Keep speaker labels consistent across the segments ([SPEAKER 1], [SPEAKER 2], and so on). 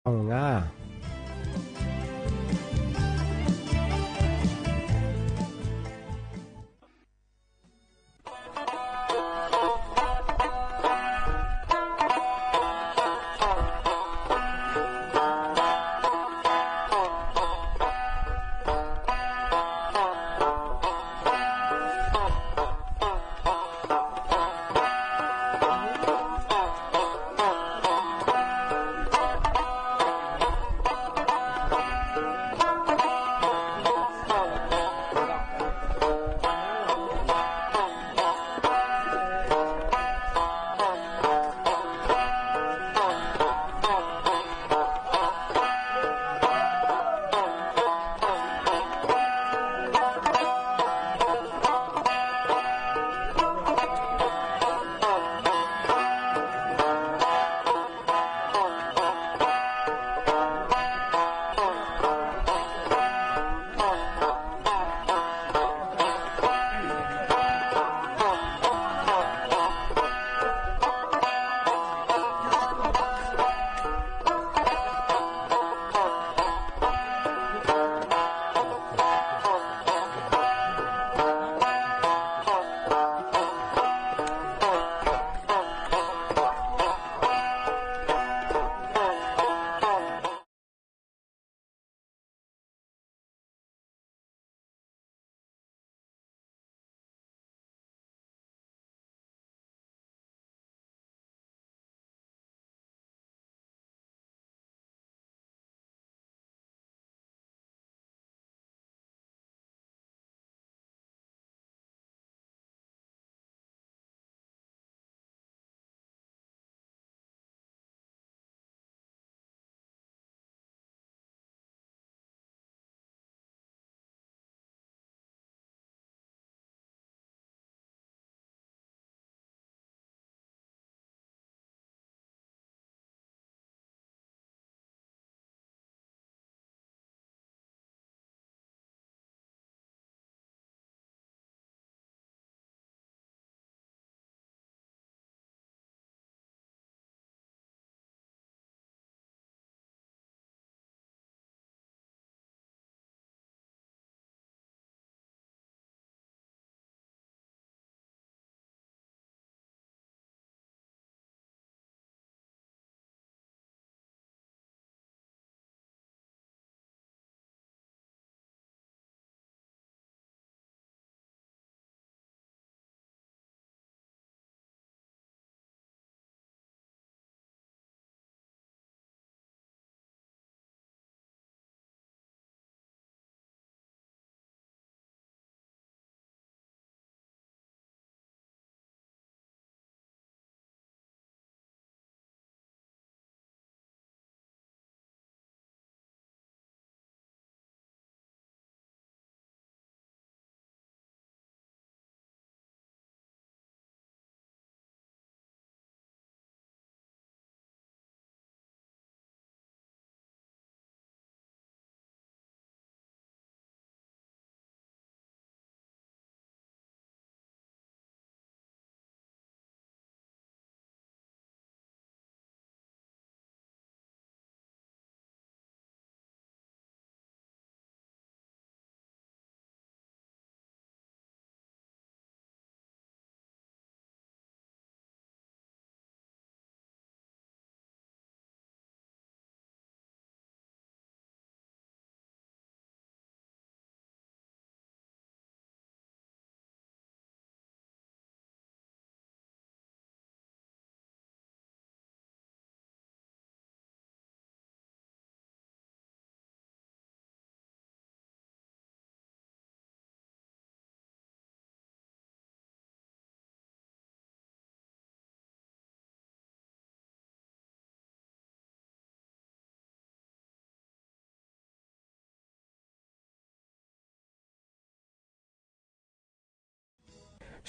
[SPEAKER 1] อ๋อง่า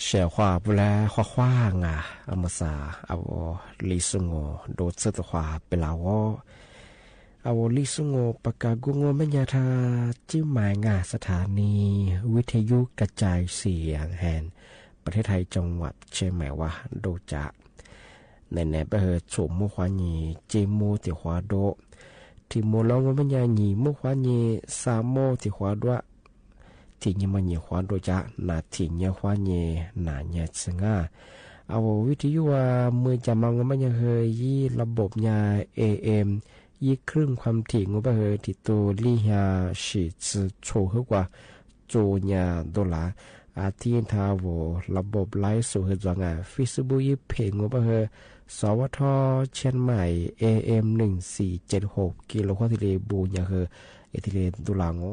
[SPEAKER 1] เสียว่าบุแลขว้างอ่ะอมสาเอาลิสุงโอโดดสุดขวาเปล่าวเอาลิสุงโอปากากุงโอไม่ยาทาจิ้มหมายงาสถานีวิทยุกระจายเสียงแห่งประเทศไทยจังหวัดเชียงใหม่ว่าโดจะในไปเหตุสมมุขวานีเจมูติขวาโด thì mùa lâu mà nhà nhỉ mua khóa nhỉ sa mô thì khóa đoạ thì nhưng mà nhiều khóa đôi chả là thì nhiều khóa nhỉ là nhà sừng àเอาวิทยุว่ามือจะมองมันยังเฮยยี่ระบบยา AM ยี่ครึ่งความถี่งบเฮยที่ตัวลี่ยาสิจะโชว์กว่าโจยาดอลลาร์อาทิตย์ทาวระบบไลฟ์สู่เฮจังอ่ะ Facebook ยี่เพงงบเฮยสวทเชียงใหม่ AM 1476กิโลวัตต์ที่เลบูยาเฮยที่เลดอลลาร์ง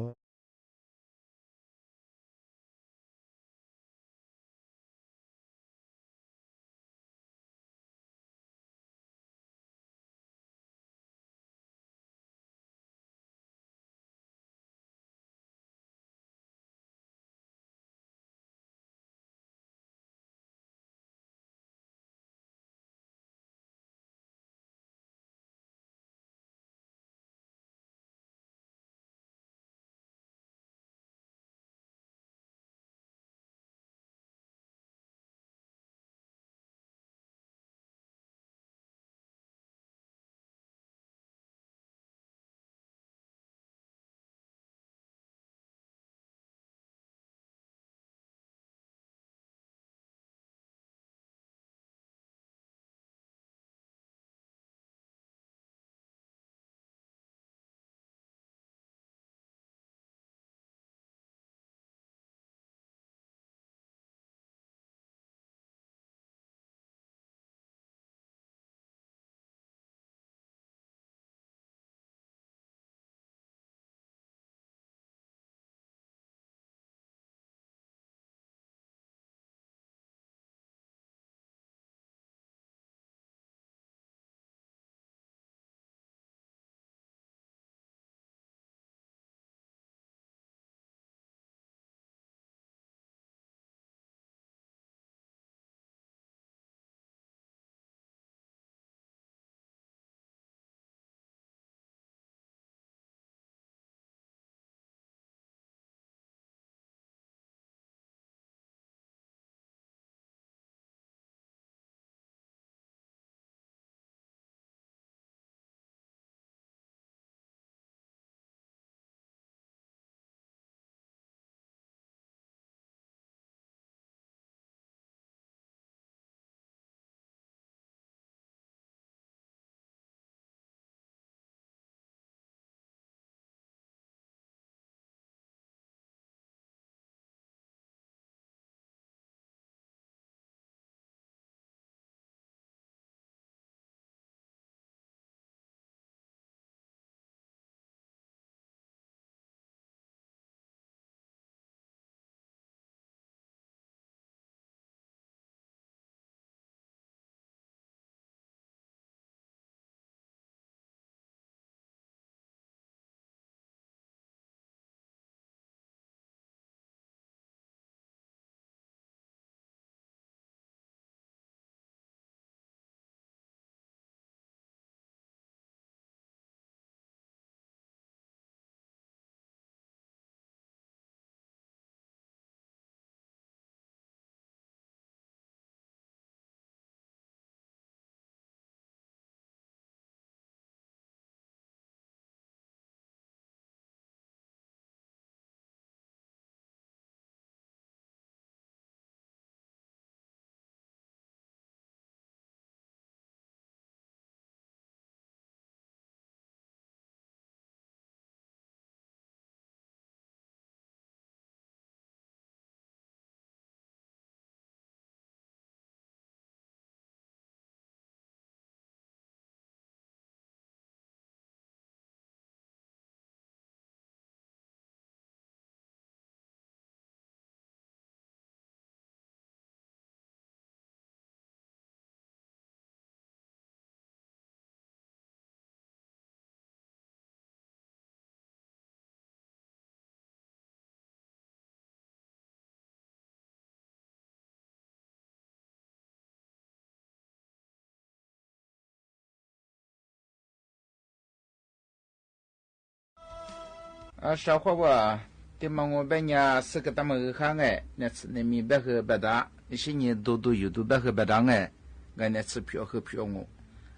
[SPEAKER 2] 小伙伴，对嘛我别人是个他们看哎，那次那米白和白搭，一些年都有都白和白搭哎，俺那次票和票我，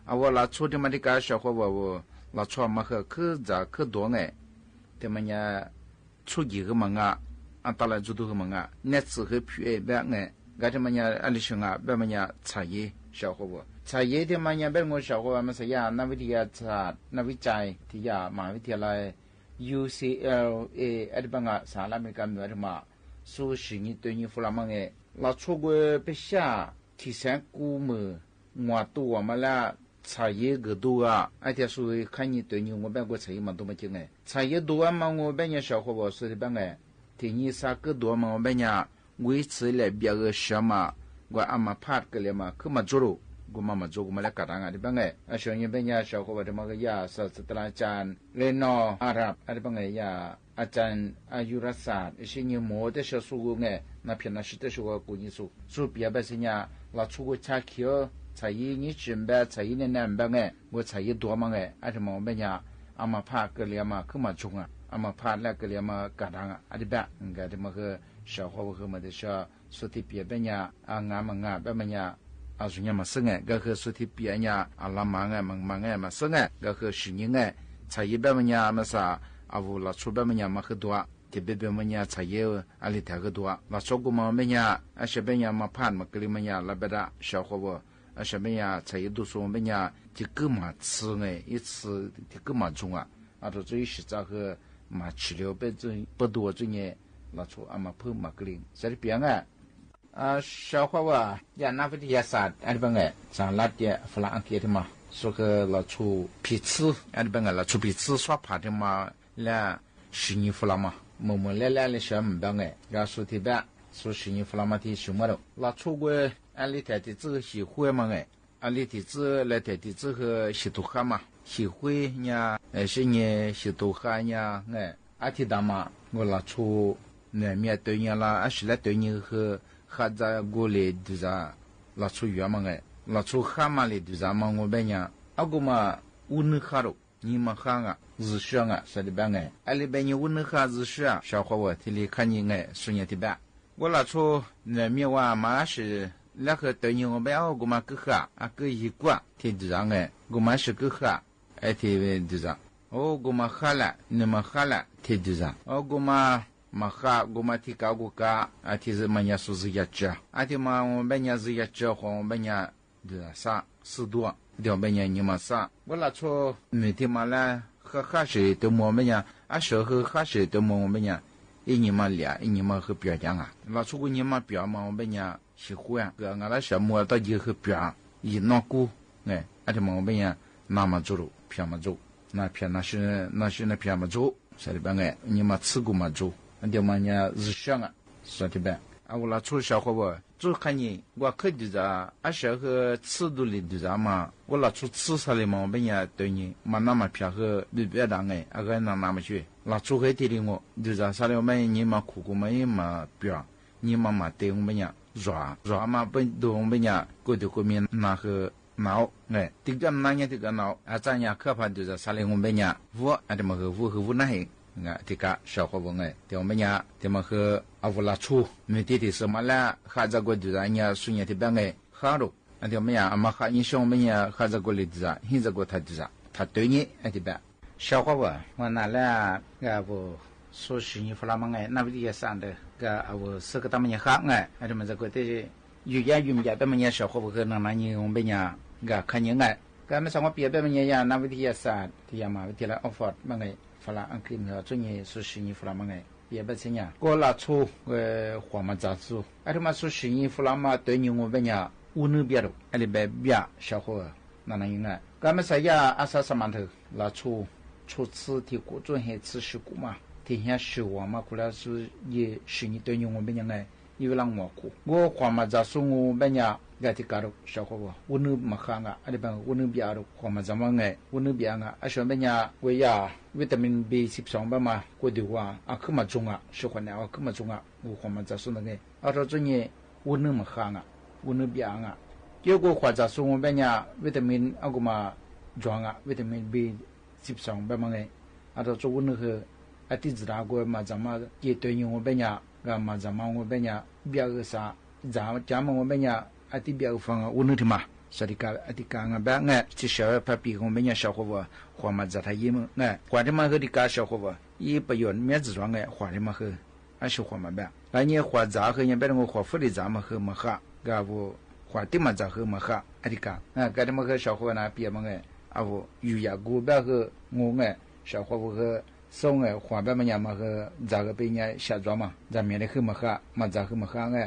[SPEAKER 2] 我那初的嘛的个小伙伴我老错嘛和可咋可多哎，他们呀出几个门啊，到来做多个门啊，那只和皮白哎，俺他们呀阿里兄啊，别们呀茶叶小伙不，茶叶的们呀别我小伙们说呀，那位的呀茶，那位在的呀，马位的来 UCLA 阿里帮啊，啥那没干么的嘛，说是你对你弗拉门哎，老错过别下提前估么，我多我们啦。茶叶个多啊，而且说看你对你我别个茶叶嘛多么精哎，茶叶多啊嘛我别人小伙我说的别哎，第二啥个多嘛我别人维持来别个什么，我阿妈怕个了嘛，可嘛做了，我妈妈做我们来干啊的别哎，啊像你别人小伙这么个呀，说是得啦讲，来喏阿拉啊的别哎呀，啊讲啊有了啥，是你摸的小数个哎，那偏那是的是我估计说，说别别是呀，老出个茶去哦。茶叶你准备茶叶的南边哎，我茶叶多嘛哎，而且嘛我们家阿妈怕个了嘛，可嘛重啊，阿妈怕那个了嘛干当啊，阿的边，该这么个小伙和么的小说的别边呀，啊俺们啊别们呀，啊说伢嘛生哎，个和说的别呀，啊拉忙哎忙哎嘛生哎，个和十年哎，茶叶别们呀嘛啥，啊无了出别们呀嘛很多。特别别们呀，茶叶阿里太个多，那说过嘛们呀，啊这边呀嘛盼嘛，格里们呀，那边的小伙不。啊，什么呀？茶叶都说我们呀，就够嘛吃哎，一吃就够嘛重啊！啊，这最洗澡和嘛吃了别这不多这呢，那出啊嘛碰嘛个零，这里边啊，啊小伙哇，呀那不的也啥，啊里边哎，上那点弗拉安给的嘛，说个那出皮吃，啊里边哎那出皮吃耍爬的嘛，那十年弗拉嘛，默默来来的小门边哎，然后说的边。说十年弗拉马的什么了？那出国安利台的这个协会嘛哎，安利的这来台的这个协督哈嘛，协会呢，是呢协督哈呢哎，阿提达嘛，我那出南面对呢啦，阿是来对呢和哈在过来对啥，那出远嘛哎，那出哈嘛来对啥嘛我们呢，阿个嘛乌能哈喽。你们看啊，日上啊，说的办哎，阿里边你乌能哈日上，小伙我提里看你哎，说你的办。我那出南面话嘛是那个对你我们要我们个哈啊个一挂天地上哎，我们是个哈哎天地上，哦我们哈了，你们哈了天地上，哦我们嘛哈我们提高个嘎啊天是么伢说是一只，啊天嘛我们伢是一只和我们伢的啥4多，两百年你们啥，我那出每天嘛来喝哈水都我们伢啊小喝哈水都我们伢。一年嘛俩，一年嘛和表讲啊，那出个年嘛表嘛，我们伢喜欢啊，个俺那小木到就和表，一闹过，哎，而且嘛我们伢那么做了，偏嘛做，那偏那是那偏嘛做，说的办哎，你嘛吃过嘛做，俺爹嘛伢日想啊，说的办，啊我那出小伙不，做看你，我可的着，啊小和吃都里的着嘛，我那出吃啥的嘛，我们伢对你嘛那么偏和别当哎，啊个那么去。那做黑地的我，就是啥了？我们你嘛苦过嘛也嘛表，你嘛嘛对我们伢热嘛不对我们伢过得后面那个闹哎，这个那伢这个闹啊，咱伢可怕就是啥了？我们伢屋啊，这么个屋那嘿，啊，这个小伙伴哎，对我们伢这么个啊屋拉出，没得的什么啦，哈这个就是伢孙伢这边哎，好了，啊，对我们伢啊嘛哈，你像我们伢哈这个里的啥，现这个他的啥，他对你啊这边。小伙伴，我拿来个不说是你弗拉蒙哎，那不也上的个我是个他们也好哎，还他们这个的有家有家，别么也小伙伴和那你我们伢个看你哎，个么上我别么也那不也上的呀嘛，的来 offer 么哎，弗拉安克么专业说是你弗拉蒙哎，也不是呀，我拿出黄马杂志，还他妈说是你弗拉嘛对你我们伢无能别了，还得别小伙那应该，个么啥呀阿啥什么头拿出。初次的各种还吃食过嘛，天下食物嘛，过来是也是你对你我们伢哎，因为让我过，我话嘛咋说我们伢个的搞到小伙伴，我能嘛看啊，阿里边我能别了，话嘛怎么哎，我能别啊，啊小们伢为呀维他命 B12吧嘛，过的话啊可嘛重啊，喜欢的啊可嘛重啊，我话嘛咋说那个，啊到这呢我能嘛看啊，我能别啊，结果话咋说我们伢维他命啊个嘛重啊，维他命 B12吧嘛哎，啊到做那个啊地址那个嘛怎么也对应我们伢个嘛怎么我们伢别个啥，咱们我们伢啊地别个方啊，我能听嘛， สติกาอธิกางแบบไงที่เชื่อพระปีของไม่ยังชาวเขาว่าความมาจากไทยยิ่งไงความที่มาคือที่กาชาวเขาว่าอีประโยชน์เมียจะร้องไงความที่มาคือไอ้ชาวความมาแบบแล้วเนี่ยความจ่าคือยังเป็นความฟื้นจ่ามาคือมาค่ะก็ว่าความที่มาจากคือมาค่ะอธิกาก็ที่มาคือชาวเขานะเปียมาไงเอาอยู่อยากกูแบบคืองงไงชาวเขาคือส่งไงความแบบมันยังมาคือจาก个เป็นไง下装嘛จากเมียได้คือมาค่ะมาจากคือมาค่ะไง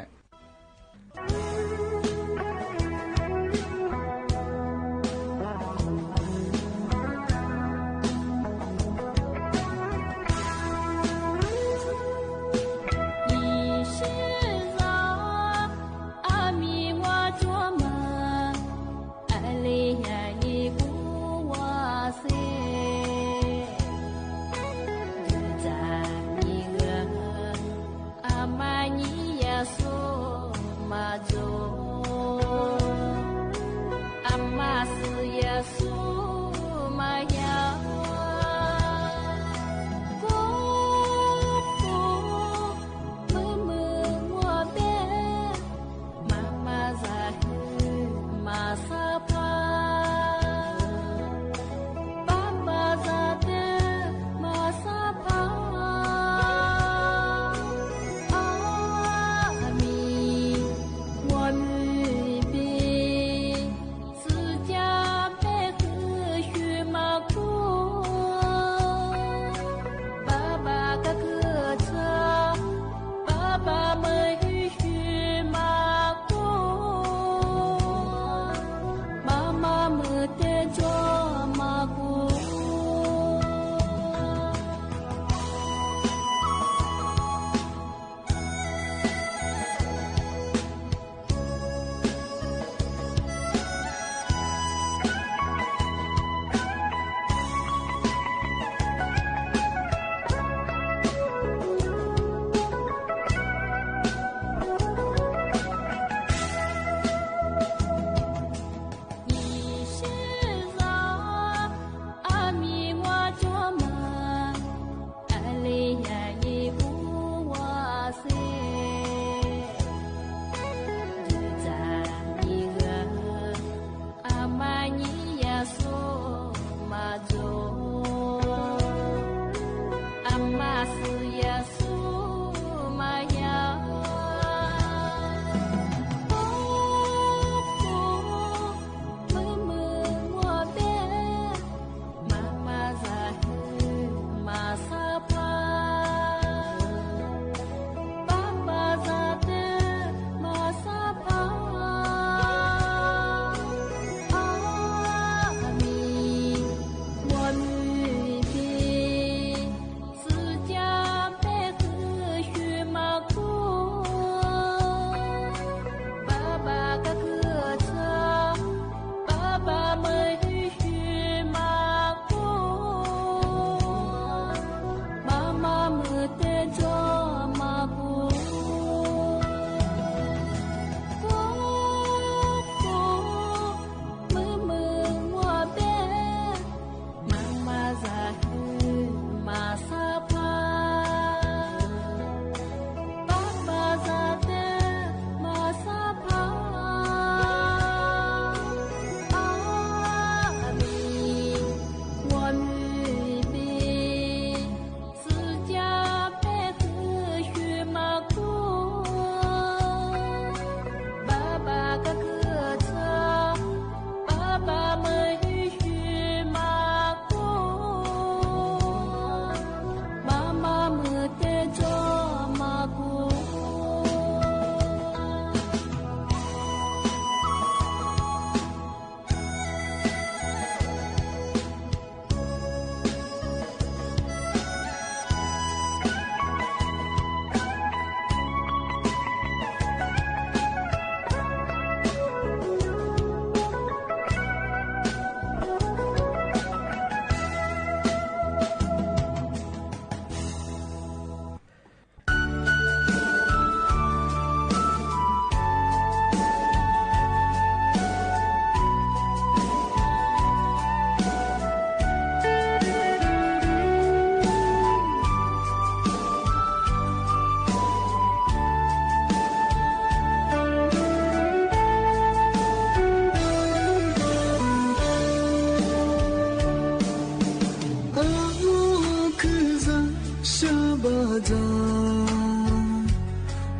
[SPEAKER 3] ba za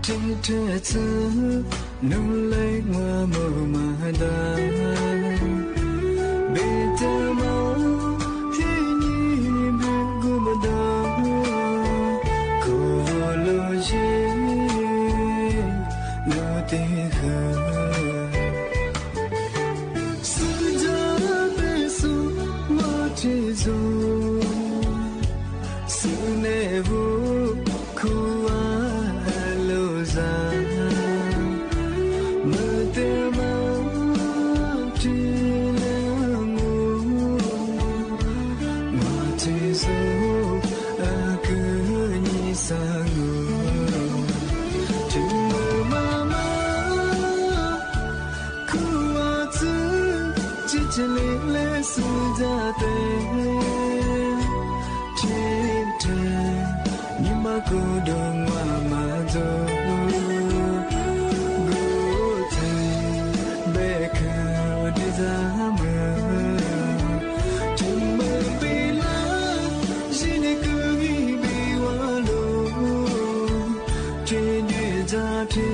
[SPEAKER 3] trên thế giới nâng lấy hoa mơ mà đã bây giờ máu khi nhìn biết gương mặt đó cô lo gì lo tình khơi sự giá bê su mà chỉ dù sự nề vô khu alo ra mơ tê máu chỉ là ngủ mà chỉ dù cứ như xa ngủ chỉ mơ mà khu alo chỉ chỉ lệ sự ra tê cô đơn mà rồi gỗ thành bê khờ đi ra mơ trong mơ bị lá chỉ để cứ nghĩ bị hoa lô trên địa ra thì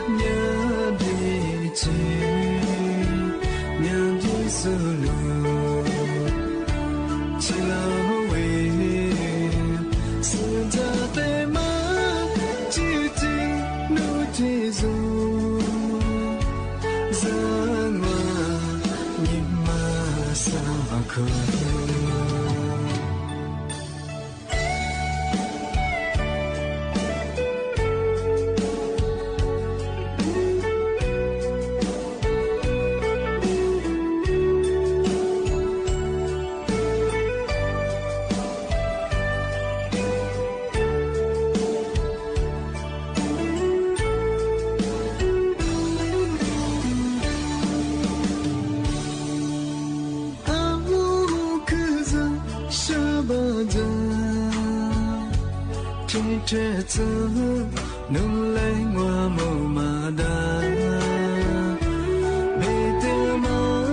[SPEAKER 3] nhớ đi chỉ nhớ đi solo chỉ là trẻ thơ nâng lấy hoa màu mà đã bê tê máu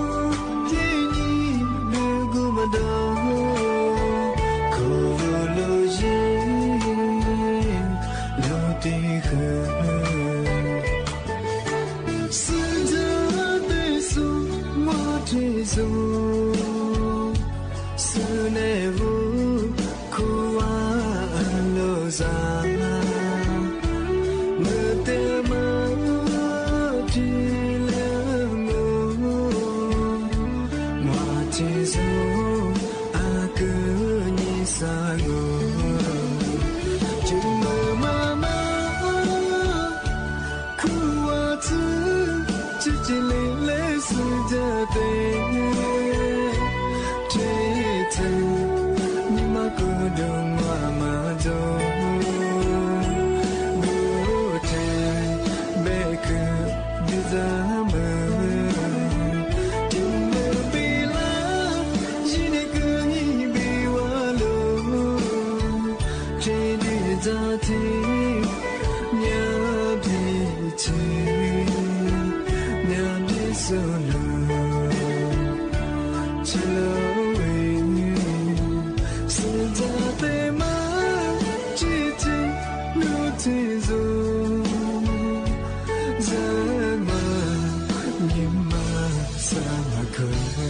[SPEAKER 3] thế nhỉ đưa gu mà đó cô lô gì lô tì khờ sự giá bê su hoa thế dù sự nề vô cô alo ra mơ tê máu chỉ là ngủ mà chỉ dù cứ như xa ngủ chỉ mơ mà khu hoa thứ chỉ lệ sự ra tê thế thân nhưng mà cô đơn mà rồi ngủ thề bê cứ đi ra mơ tìm mơ bị lá chỉ để cứ nghĩ bị hoa lô chỉ đi ra thì nhớ đi chỉ nhớ đi solo chỉ lo thế rồi giờ mà nhìn mà xa mà khơi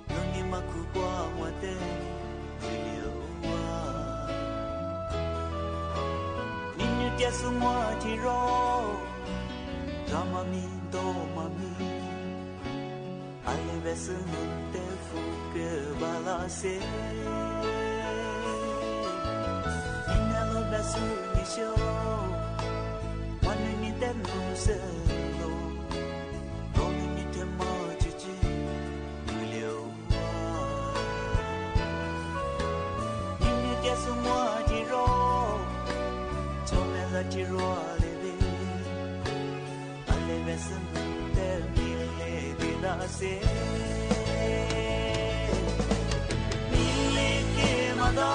[SPEAKER 4] Noni makubwa mwate,
[SPEAKER 3] จะสมัวที่รอจามามีโตมามีอะไรเวสนุเตฟุกบาลาเซอินาโลเบสุนิโชวันนี้เต็มรู้สึกโลนี้เต็มมาจิจิดูเลี้ยวยิ่งจะสมัวที่รอชมเวลาที่รอเลยอะไรเวสนุเต็มมีเลดีนาเซมีเลดีมาดอ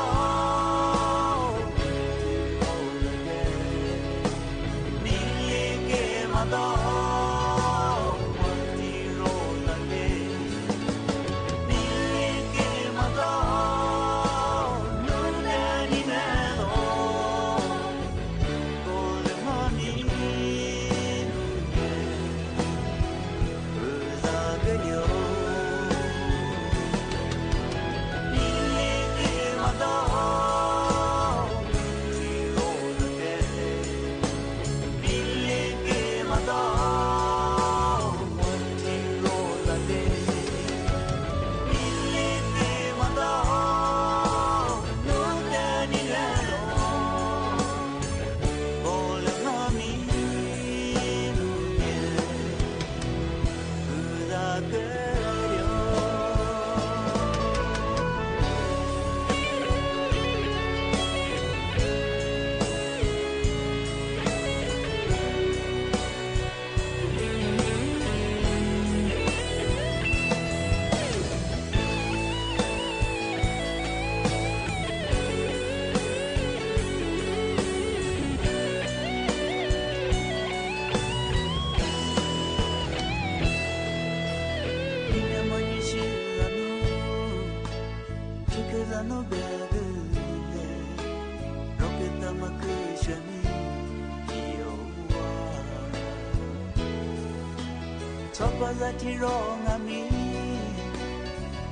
[SPEAKER 3] ที่รองามี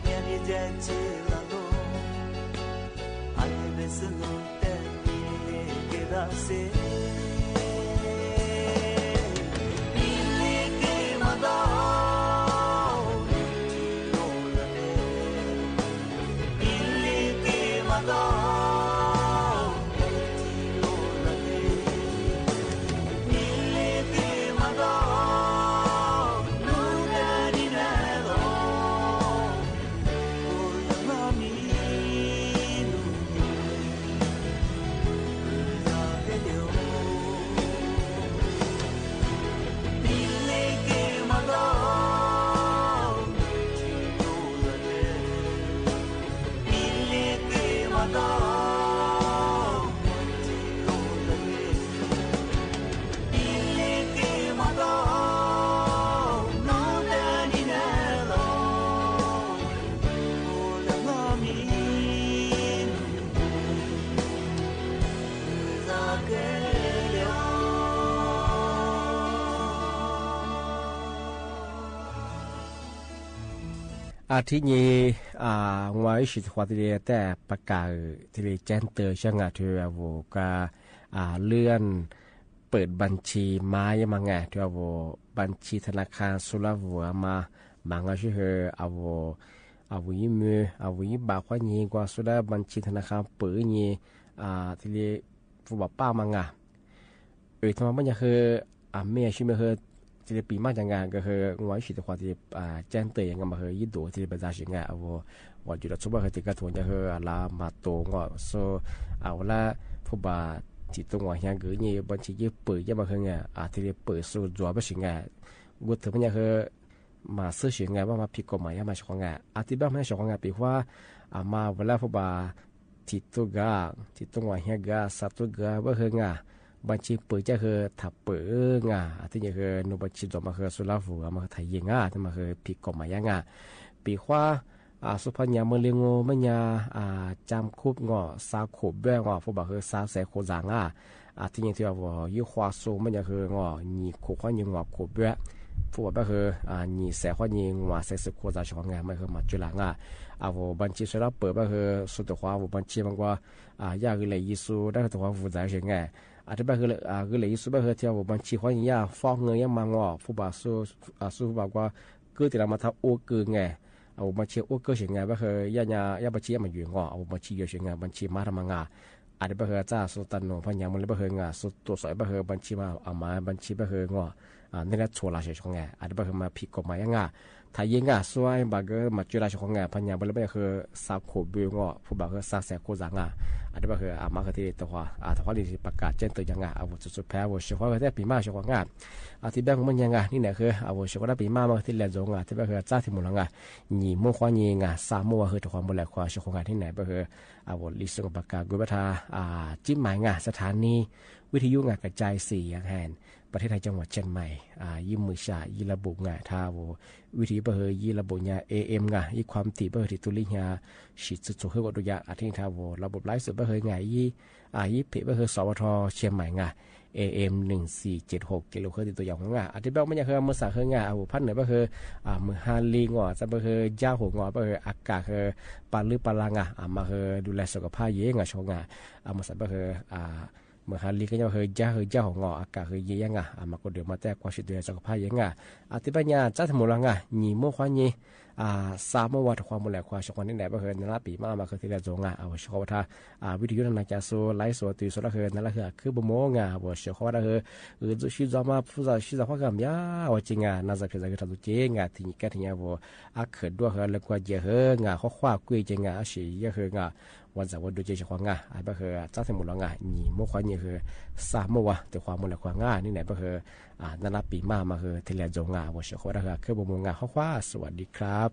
[SPEAKER 3] เมียดีใจเจลาโลอันเวสนุเตมีเลเกราเซมีเลเกมาดาที่โลละเดมีเลเกมาดา
[SPEAKER 1] อาทิตย์นี้งวยสิทธิ์ความที่แต่ประกาศที่แจ้งเตือนช่างงานที่ว่าก็เลื่อนเปิดบัญชีมายังมาไงที่ว่าบัญชีธนาคารสุราวัวมาบางก็ชื่อเอาวิมือเอาวิบากว่านี้กว่าสุดาบัญชีธนาคารเปิดนี้ที่ผู้บ่าวป้ามาไงทำไมไม่อยากคือเมียชื่อไม่คือที่ปีมากจังงานก็คืองวยสิทธิ์ความที่แจ้งเตือนยังมาคือยิ่งดูที่ประชาชนไงว่าจุดสุดว่าคือที่กระทรวงจะคือลามาโตงอโซเอาละผู้บ่าวที่ตรงว่าอย่างคือนี่บัญชียืมเปิดยังมาคือไงที่เปิดสู่จัวไม่ใช่ไงวุฒิมันยังคือมาซื้อเสียงไงว่ามาผิดกฎหมายมาชงไงที่บ้านไม่ชงไงปีว่ามาเวลาผู้บ่าวที่ตัวกาที่ตรงว่าอย่างกาสัตว์ตัวกาว่าคือไงบัญชีเปิดจะคือถ้าเปิดงาที่นี่คือนบัญชีตัวมาคือสุราฟูมาคือไทยยิงที่มาคือผิดกฎหมายงาปีว่าสุพรรณยาเมืองเลียงโง่ไม่ยาจำคุบงอสาวขบแบงอผู้บ่าวคือสาวแสโคจางที่นี่ที่ว่ายิ่งควาสูไม่ยาคืองอหนีขบข้อยิงงอขบแบผู้บ่าวคือหนีแสข้อยิงงอแสสุโคจางช่องงาไม่คือมาจุฬางบัญชีสุราเปิดก็คือสุดท้ายบัญชีมันว่ายากเลยยิสูได้ตัวว่าฟูใจเฉยไง อาจจะคือคือเลยสุบคือเที่ยวบัญชีความยาฟ้องเงินยังมางอผู้บ่าวสู้บอกว่าคือที่เรามาทับโอ้คือไงเอาบัญชีโอ้คือเสียงไงก็คือยาบัญชีมาอยู่งอเอาบัญชีอยู่เสียงไงบัญชีมาทำงาอาจจะคือจ้าสุตันโนพันยามันเลยก็คืองาสุดตัวสอยก็คือบัญชีมาเอามาบัญชีก็คืองอนี่แหละชัวร์ละเสียงไงอาจจะคือมาผิดกฎหมายยังไงถ้ายังสวยบางก็มาจุฬาชงงานพันยาบริเวณคือสาวขบงอผู้บ่าวคือสาวแสกโคจังอาจจะคือมาคือที่ตัวตัวนี้ประกาศเจนตัวยังอาวุธสุดแพ้อาวุธเชื่อว่าได้ปีมาเชื่อว่างที่แบงค์มันยังนี่เนี่ยคืออาวุธเชื่อว่าได้ปีมาที่เหลือจงที่แบงค์คือจ้าที่มุลงหนีมั่วควายงสามมั่วคือตัวความบุญแหลกความเชื่อว่างที่ไหนก็คืออาวุธลิสงประกาศกุบัตาจิ้มหมายสถานีวิทยุกระจาย4อย่างแห่งประเทศไทยจังหวัดเชียงใหม่ยิ่มือชายี่ระบุท่าวิธีเบอร์ยี่ระบุAM ยี่ความถี่เบอร์ที่ตุลิยาฉีดสุดสุดให้วัดดุยาอาทิตย์ท่าระบบไลฟ์สุดเบอร์ยี่เพเบอร์สวทเชียงใหม่AM 1476กิโลเฮิรตซ์ตัวอย่างของอาทิตย์แบบมันยังเมื่อสาเอาพันเหนือเบอร์มือฮาลีจะเบอร์ย่าหัวเบอร์อากาศปาลือปาลังมาดูแลสุขภาพเยอะชงมาสับเบอร์เมื่อฮาลีก็ยังเจ้าของอากาศยังมาก็เดี๋ยวมาแต่ความสุดเดือดสุขภาพยังอาทิตย์ปัญญาจัดทั้งหมดละหนีมั่วควายสามวันความมุลแหลกความชกนี่ไหนบ้างเฮนั่นละปีมาคือที่เราจงเอาชกว่าถ้าวิทยุนักจะโซไลฟ์สดตีโซละเฮนั่นละคือบ่โมงว่าชกว่าเฮจะชิจามาผู้จะชิจาความกันยาว่าจริงน่าจะคือจะทำจริงที่นี่ก็ที่นี่ว่าเกิดด้วยเฮแล้วก็เยอะข้อความคุยจริงสิเยอะเฮวันจะวันดูเจชควางบ้างเฮจัดทั้งหมดละหนีมั่วควายนี่คือสามวันแต่ความมุลแหลกความนี่ไหนบ้างเฮนั่นละปีมาคือที่เราจงว่าชกว่าเฮคือบ่โมงข้อความสวัสดีครับ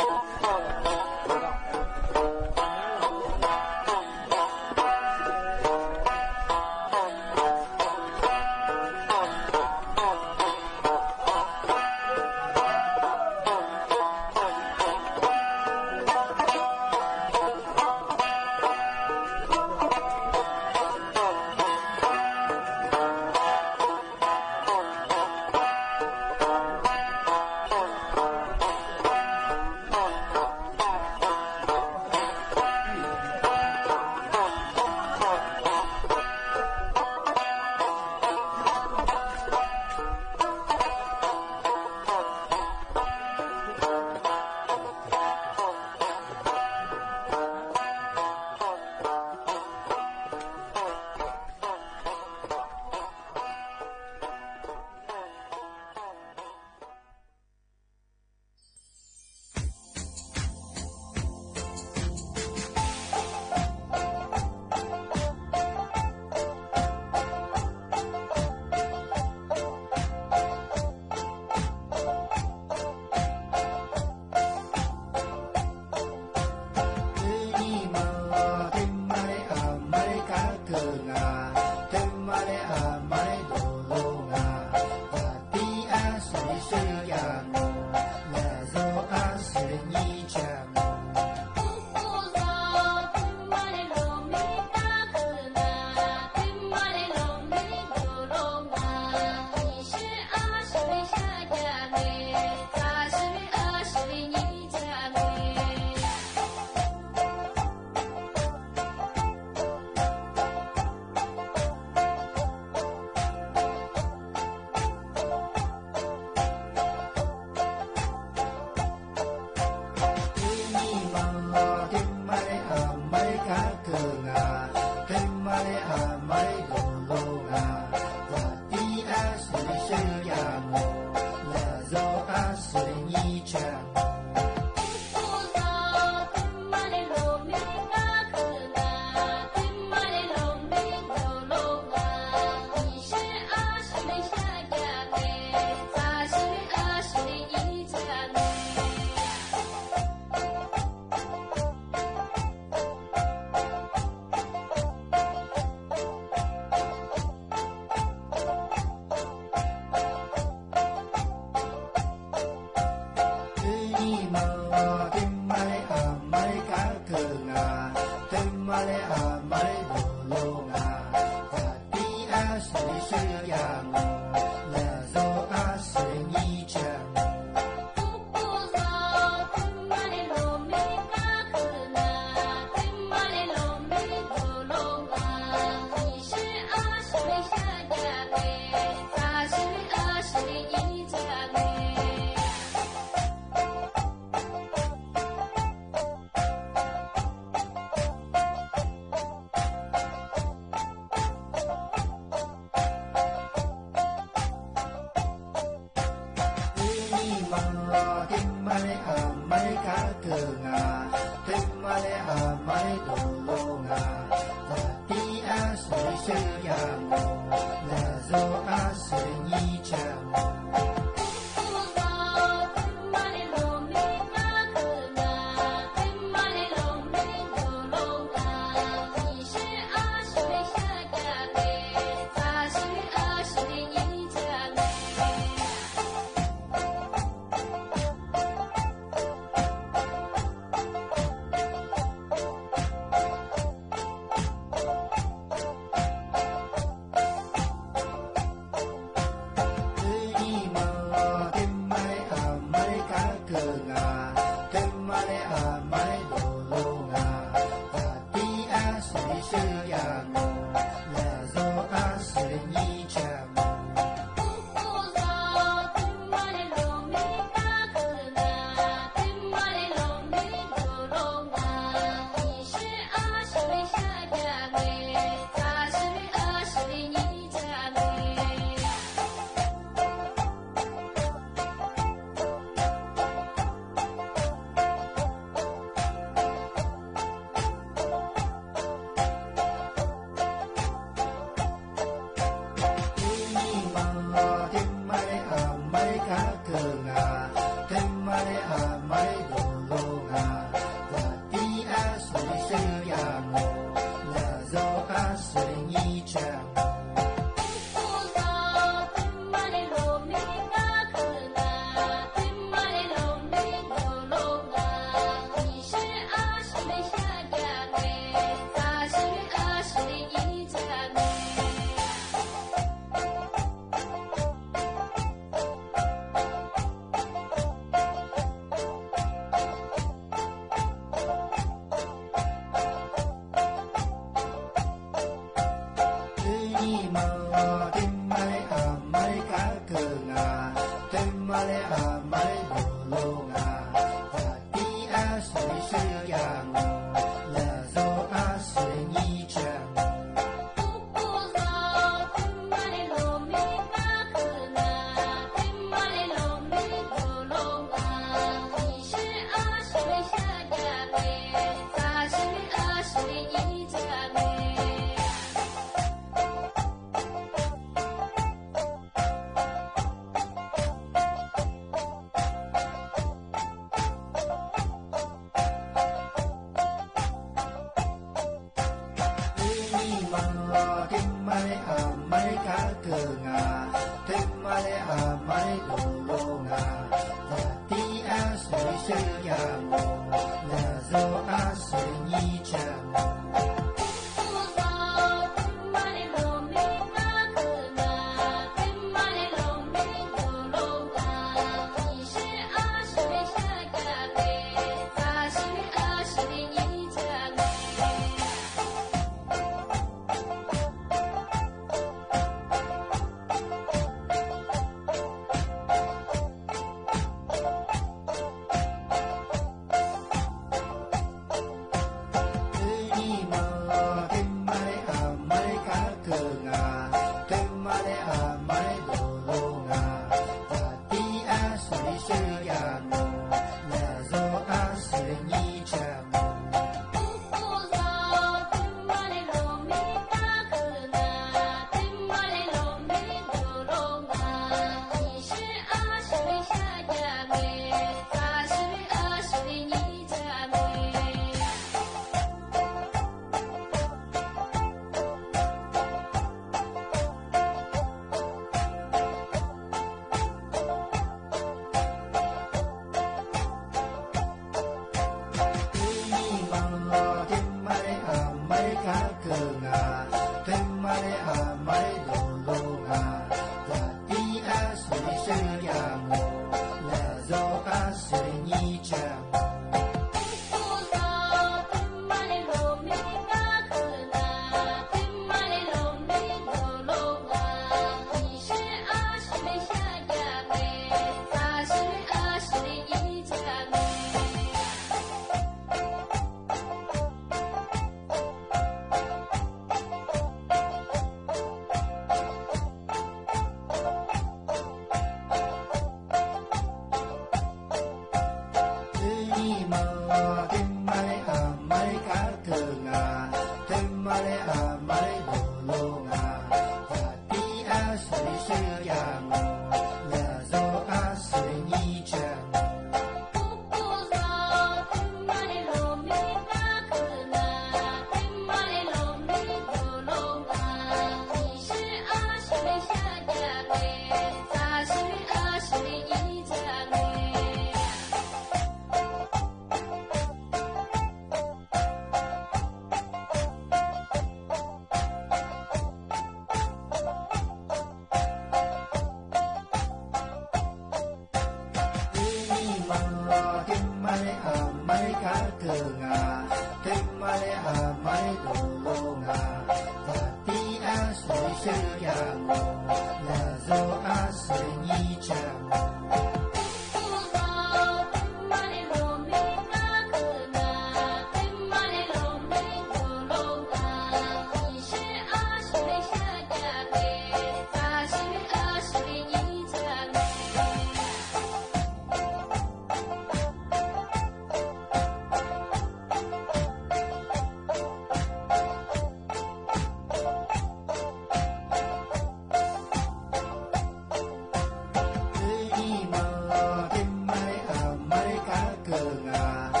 [SPEAKER 3] Marika